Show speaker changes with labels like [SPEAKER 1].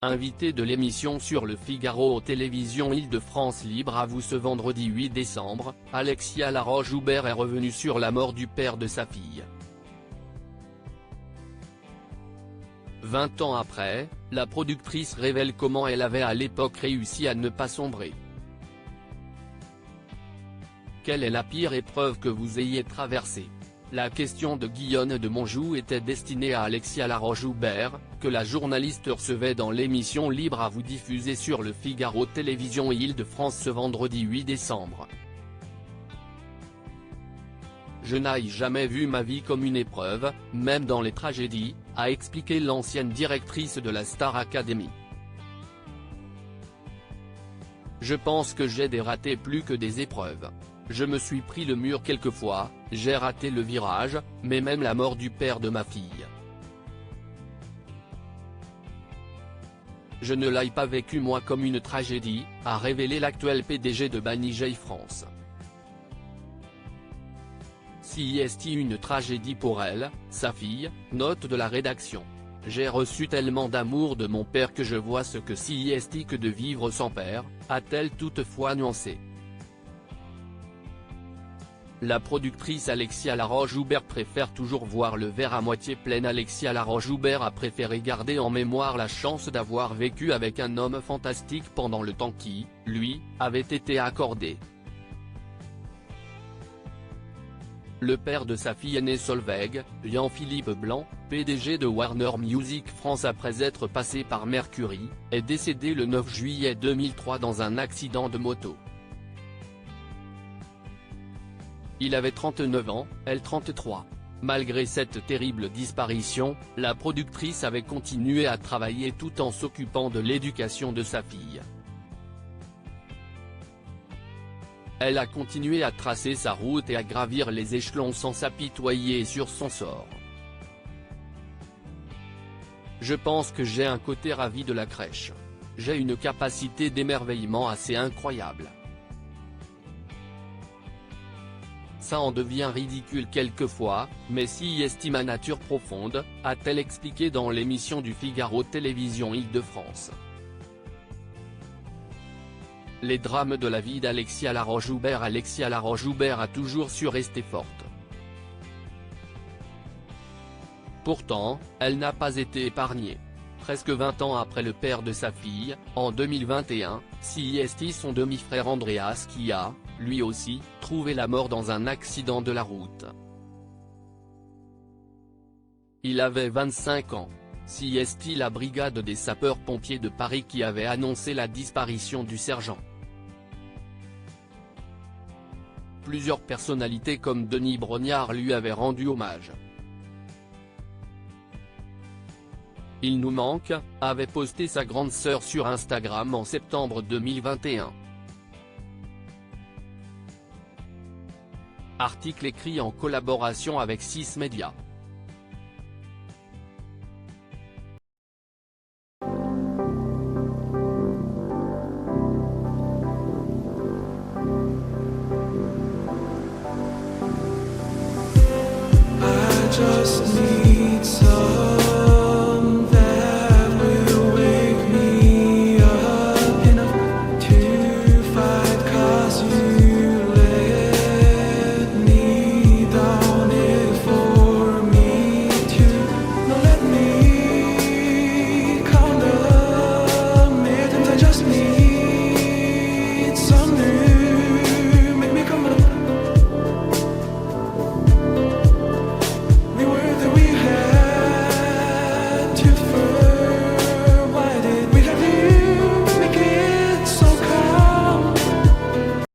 [SPEAKER 1] Invité de l'émission sur Le Figaro Télévision Île-de-France Libre à vous ce vendredi 8 décembre, Alexia Laroche-Joubert est revenue sur la mort du père de sa fille. 20 ans après, la productrice révèle comment elle avait à l'époque réussi à ne pas sombrer. Quelle est la pire épreuve que vous ayez traversée? La question de Guillaume de Monjou était destinée à Alexia Laroche-Joubert, que la journaliste recevait dans l'émission Libre à vous diffusée sur Le Figaro Télévision Île-de-France ce vendredi 8 décembre. Je n'ai jamais vu ma vie comme une épreuve, même dans les tragédies, a expliqué l'ancienne directrice de la Star Academy. Je pense que j'ai des ratés plus que des épreuves. Je me suis pris le mur quelquefois, j'ai raté le virage, mais même la mort du père de ma fille. Je ne l'ai pas vécu moi comme une tragédie, a révélé l'actuel PDG de Banijay France. Si est une tragédie pour elle, sa fille, note de la rédaction. J'ai reçu tellement d'amour de mon père que je vois ce que si est que de vivre sans père, a-t-elle toutefois nuancé. La productrice Alexia Laroche-Joubert préfère toujours voir le verre à moitié plein. Alexia Laroche-Joubert a préféré garder en mémoire la chance d'avoir vécu avec un homme fantastique pendant le temps qui, lui, avait été accordé. Le père de sa fille aînée Solveig, Jean-Philippe Blanc, PDG de Warner Music France après être passé par Mercury, est décédé le 9 juillet 2003 dans un accident de moto. Il avait 39 ans, elle 33. Malgré cette terrible disparition, la productrice avait continué à travailler tout en s'occupant de l'éducation de sa fille. Elle a continué à tracer sa route et à gravir les échelons sans s'apitoyer sur son sort. Je pense que j'ai un côté ravi de la crèche. J'ai une capacité d'émerveillement assez incroyable. Ça en devient ridicule quelquefois, mais si est ma nature profonde, a-t-elle expliqué dans l'émission du Figaro Télévision Île-de-France. Les drames de la vie d'Alexia Laroche-Joubert. Alexia Laroche-Joubert a toujours su rester forte. Pourtant, elle n'a pas été épargnée. Presque 20 ans après le père de sa fille, en 2021, c'est son demi-frère Andreas qui a, lui aussi, trouvé la mort dans un accident de la route. Il avait 25 ans. C'est la brigade des sapeurs-pompiers de Paris qui avait annoncé la disparition du sergent. Plusieurs personnalités comme Denis Brognard lui avaient rendu hommage. Il nous manque, avait posté sa grande sœur sur Instagram en septembre 2021. Article écrit en collaboration avec 6 Médias.
[SPEAKER 2] Just